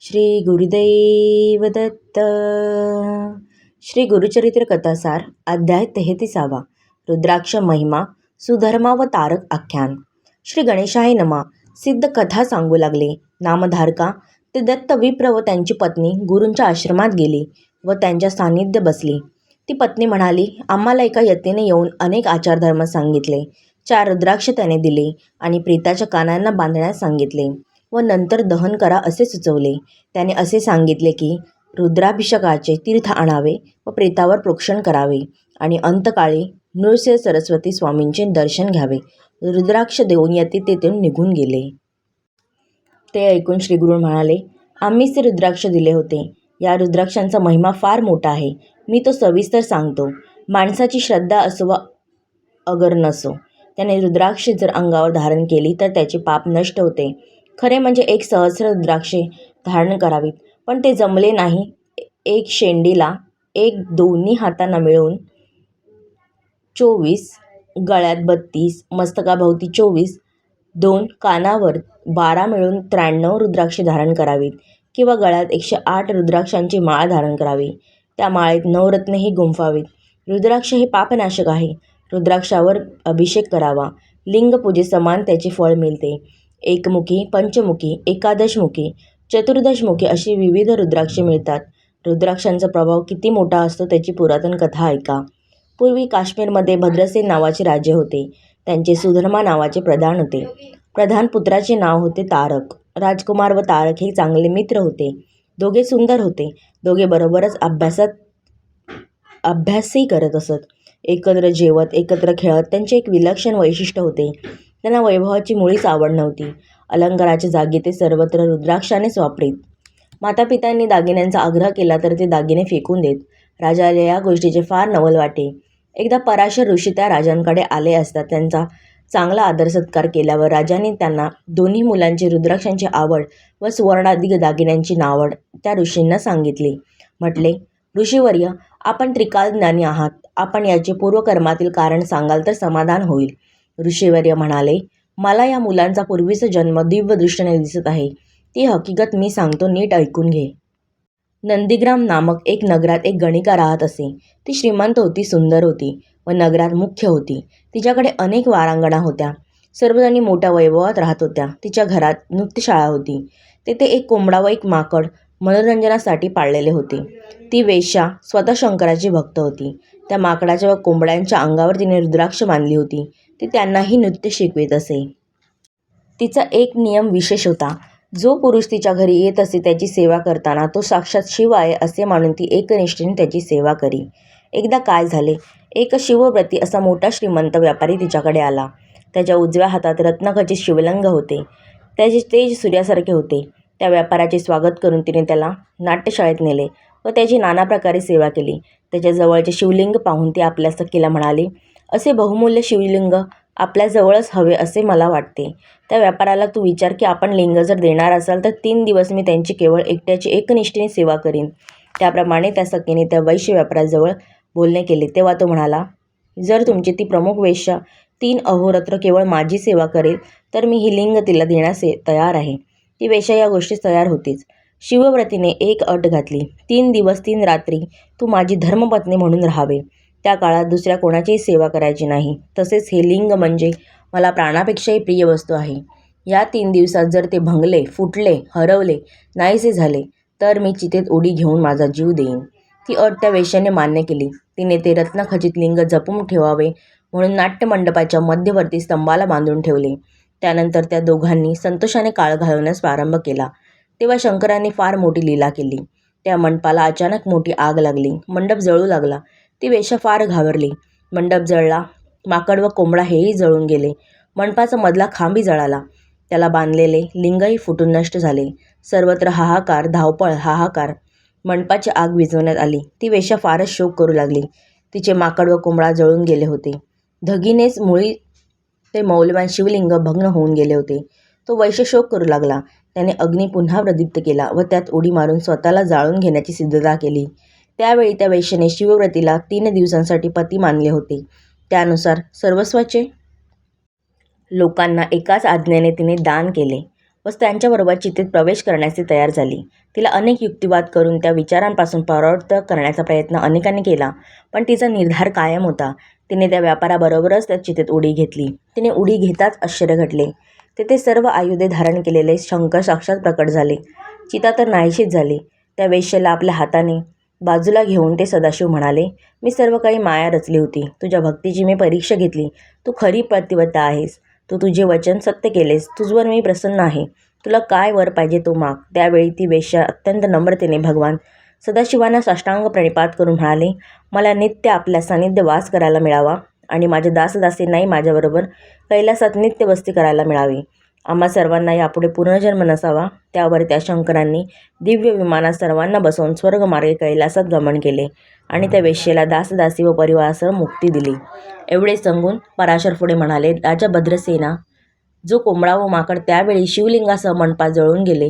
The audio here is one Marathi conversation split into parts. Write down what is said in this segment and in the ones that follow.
श्री गुरुदेव दत्त. श्री गुरुचरित्र कथासार अध्याय 33. रुद्राक्ष महिमा सुधर्मा व तारक आख्यान. श्री गणेशाय नमा. सिद्ध कथा सांगू लागले. नामधारका ते दत्त विप्र व त्यांची पत्नी गुरूंच्या आश्रमात गेली व त्यांच्या सान्निध्य बसली. ती पत्नी म्हणाली, आम्हाला एका यतीने येऊन अनेक आचारधर्म सांगितले. 4 रुद्राक्ष त्याने दिले आणि प्रेताच्या कानांना बांधण्यास सांगितले व नंतर दहन करा असे सुचवले. त्याने असे सांगितले की रुद्राभिषेकाचे तीर्थ आणावे व प्रेतावर प्रोक्षण करावे आणि अंतकाळी नृसिंह सरस्वती स्वामींचे दर्शन घ्यावे. रुद्राक्ष देऊन यती तेथून निघून गेले. ते ऐकून श्रीगुरू म्हणाले, आम्हीच ते रुद्राक्ष दिले होते. या रुद्राक्षांचा महिमा फार मोठा आहे. मी तो सविस्तर सांगतो. माणसाची श्रद्धा असो वा अगर नसो, त्याने रुद्राक्ष जर अंगावर धारण केली तर त्याचे पाप नष्ट होते. खरे म्हणजे 1 सहस्र रुद्राक्षे धारण करावीत, पण ते जमले नाही. 1 शेंडीला 1 दोन्ही हातांना मिळून 24, गळ्यात 32, मस्तकाभोवती 24, 2 कानावर 12 मिळून 93 रुद्राक्षे धारण करावीत किंवा गळ्यात 108 रुद्राक्षांची माळ धारण करावी. त्या माळेत 9 रत्नेही गुंफावीत. रुद्राक्ष हे पापनाशक आहे. रुद्राक्षावर अभिषेक करावा. लिंगपूजेसमान त्याचे फळ मिळते. एकमुखी, पंचमुखी, एकादशमुखी, चतुर्दशमुखी अशी विविध रुद्राक्षे मिळतात. रुद्राक्षांचा प्रभाव किती मोठा असतो त्याची पुरातन कथा ऐका. पूर्वी काश्मीरमध्ये भद्रसेन नावाचे राजे होते. त्यांचे सुधर्मा नावाचे प्रधान होते. प्रधान पुत्राचे नाव होते तारक. राजकुमार व तारक हे चांगले मित्र होते. दोघे सुंदर होते. दोघे बरोबरच अभ्यासही करत असत. एकत्र जेवत, एकत्र खेळत. त्यांचे एक विलक्षण वैशिष्ट्य होते. त्यांना वैभवाची मुळीच आवड नव्हती. अलंकाराच्या जागी ते सर्वत्र रुद्राक्षानेच वापरीत. मातापित्यांनी दागिन्यांचा आग्रह केला तर ते दागिने फेकून देत. राजाला या गोष्टीचे फार नवल वाटे. एकदा पराशर ऋषी त्या राजांकडे आले असता त्यांचा चांगला आदर सत्कार केल्यावर राजांनी त्यांना दोन्ही मुलांची रुद्राक्षांची आवड व सुवर्णादिक दागिन्यांची नावड त्या ऋषींना सांगितली. म्हटले, ऋषीवर्य, आपण त्रिकालज्ञानी आहात. आपण याचे पूर्वकर्मातील कारण सांगाल तर समाधान होईल. ऋषीवर्य म्हणाले, मला या मुलांचा पूर्वीचा जन्म दिव्य दृष्टीने दिसत आहे. ती हकीकत मी सांगतो, नीट ऐकून घे. नंदीग्राम नामक एक नगरात एक गणिका राहत असे. ती श्रीमंत होती, सुंदर होती व नगरात मुख्य होती. तिच्याकडे अनेक वारांगणा होत्या. सर्वजणी मोठ्या वैभवात राहत होत्या. तिच्या घरात नृत्यशाळा होती. तेथे एक कोंबडा व एक माकड मनोरंजनासाठी पाळलेले होते. ती वेश्या स्वतः शंकराची भक्त होती. त्या माकडाच्या व कोंबड्यांच्या अंगावर तिने रुद्राक्ष बांधली होती. ती त्यांनाही नृत्य शिकवित असे. तिचा एक नियम विशेष होता. जो पुरुष तिच्या घरी येत असे त्याची सेवा करताना तो साक्षात शिव आहे असे मानून ती एकनिष्ठेने त्याची सेवा करी. एकदा काय झाले, एक शिवव्रती असा मोठा श्रीमंत व्यापारी तिच्याकडे आला. त्याच्या उजव्या हातात रत्नखचित शिवलिंग होते. त्याचे तेज सूर्यासारखे होते. त्या व्यापाऱ्याचे स्वागत करून तिने त्याला नाट्यशाळेत नेले व त्याची नाना प्रकारे सेवा केली. त्याच्या जवळचे शिवलिंग पाहून ती आपल्या सखीला म्हणाली, असे बहुमूल्य शिवलिंग आपल्याजवळच हवे असे मला वाटते. त्या व्यापाऱ्याला तू विचार की आपण लिंग जर देणार असाल तर 3 दिवस मी त्यांची केवळ एकट्याची एकनिष्ठेने सेवा करीन. त्याप्रमाणे त्या सखीने त्या वैश्य व्यापाऱ्याजवळ बोलणे केले. तेव्हा तो म्हणाला, जर तुमची ती प्रमुख वेश्या 3 अहोरात्र केवळ माझी सेवा करेल तर मी ही लिंग तिला देण्यास तयार आहे. ती वेश्या या गोष्टीस तयार होतीच. शिवव्रतीने एक अट घातली, 3 दिवस 3 रात्री तू माझी धर्मपत्नी म्हणून राहावे. त्या काळात दुसऱ्या कोणाचीही सेवा करायची नाही. तसेच हे लिंग म्हणजे मला प्राणापेक्षाही प्रिय वस्तू आहे. या 3 दिवसात जर ते भंगले, फुटले, हरवले, नाहीसे झाले तर मी चितेत उडी घेऊन माझा जीव देईन. ती अट त्या वेश्याने मान्य केली. तिने ते रत्नखचित लिंग जपून ठेवावे म्हणून नाट्यमंडपाच्या मध्यवर्ती स्तंभाला बांधून ठेवले. त्यानंतर त्या दोघांनी संतोषाने काळ घालवण्यास प्रारंभ केला. तेव्हा शंकरांनी फार मोठी लीला केली. त्या मंडपाला अचानक मोठी आग लागली. मंडप जळू लागला. ती वेश्या फार घाबरली. मंडप जळला. माकड व कोंबडा हेही जळून गेले. मंडपाचा मधला खांबही जळाला. त्याला बांधलेले लिंगही फुटून नष्ट झाले. सर्वत्र हाहाकार, धावपळ, हाहाकार. मंडपाची आग विझवण्यात आली. ती वेश्या फारच शोक करू लागली. तिचे माकड व कोंबडा जळून गेले होते. धगीनेच मुळी ते मौल्यवान शिवलिंग भग्न होऊन गेले होते. तो वैश्य शोक करू लागला. त्याने अग्नी पुन्हा प्रदीप्त केला व त्यात उडी मारून स्वतःला जाळून घेण्याची सिद्धता केली. त्यावेळी त्या वेश्येने शिवव्रतीला 3 दिवसांसाठी पती मानले होते. त्यानुसार सर्वस्वाचे लोकांना एकाच आज्ञेने तिने दान केले व व त्यांच्याबरोबर चितेत प्रवेश करण्यास तयार झाली. तिला अनेक युक्तिवाद करून त्या विचारांपासून परावृत्त करण्याचा प्रयत्न अनेकांनी केला, पण तिचा निर्धार कायम होता. तिने त्या व्यापाराबरोबरच त्या चितेत उडी घेतली. तिने उडी घेताच आश्चर्य घडले. तेथे सर्व आयुधे धारण केलेले शंकर साक्षात प्रकट झाले. चिता तर नाहीशीच झाली. त्या वेश्येला आपल्या हाताने बाजूला घेऊन ते सदाशिव म्हणाले, मी सर्व काही माया रचली होती. तुझ्या भक्तीची मी परीक्षा घेतली. तू खरी पतिव्रता आहेस. तू तुझे वचन सत्य केलेस. तुझवर मी प्रसन्न आहे. तुला काय वर पाहिजे तो माग. त्यावेळी ती वेश्या अत्यंत नम्रतेने भगवान सदाशिवांना साष्टांग प्रणिपात करून म्हणाले, मला नित्य आपल्या सानिध्य वास करायला मिळावा आणि माझ्या दासदासींनाही माझ्याबरोबर कैलासात नित्य वस्ती करायला मिळावी. आम्हा सर्वांना यापुढे पुनर्जन्म नसावा. त्यावर त्या शंकरांनी दिव्य विमानात सर्वांना बसवून स्वर्गमार्गे कैलासात गमन केले आणि त्या वेश्येला दासदासी व परिवारासह मुक्ती दिली. एवढे सांगून पराशर पुढे म्हणाले, राजा भद्रसेना, जो कोंबडा व माकड त्यावेळी शिवलिंगासह मंडपात जळून गेले,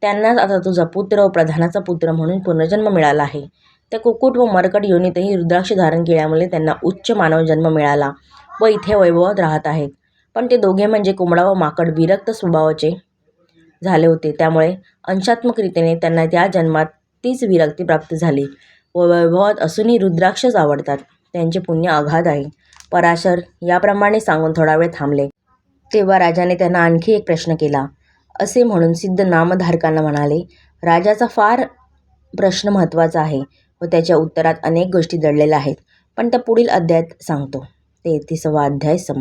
त्यांनाच आता तुझा पुत्र व प्रधानाचा पुत्र म्हणून पुनर्जन्म मिळाला आहे. त्या कुक्कुट व मरकट योनीतही रुद्राक्ष धारण केल्यामुळे त्यांना उच्च मानव जन्म मिळाला व इथे वैभवात राहत आहेत. पण ते दोघे म्हणजे कोंबडा व माकड विरक्त स्वभावाचे झाले होते. त्यामुळे अंशात्मक रीतीने त्यांना त्या जन्मात तीच विरक्ती प्राप्त झाली व वैभवात असूनही रुद्राक्षच आवडतात. त्यांचे पुण्य अगाध आहे. पराशर याप्रमाणे सांगून थोडा वेळ थांबले. तेव्हा राजाने त्यांना आणखी एक प्रश्न केला. असे म्हणून सिद्ध नामधारकांना म्हणाले, राजाचा फार प्रश्न महत्त्वाचा आहे व त्याच्या उत्तरात अनेक गोष्टी दडलेल्या आहेत, पण त्या पुढील अध्यायात सांगतो. 33वा अध्याय समाप्त.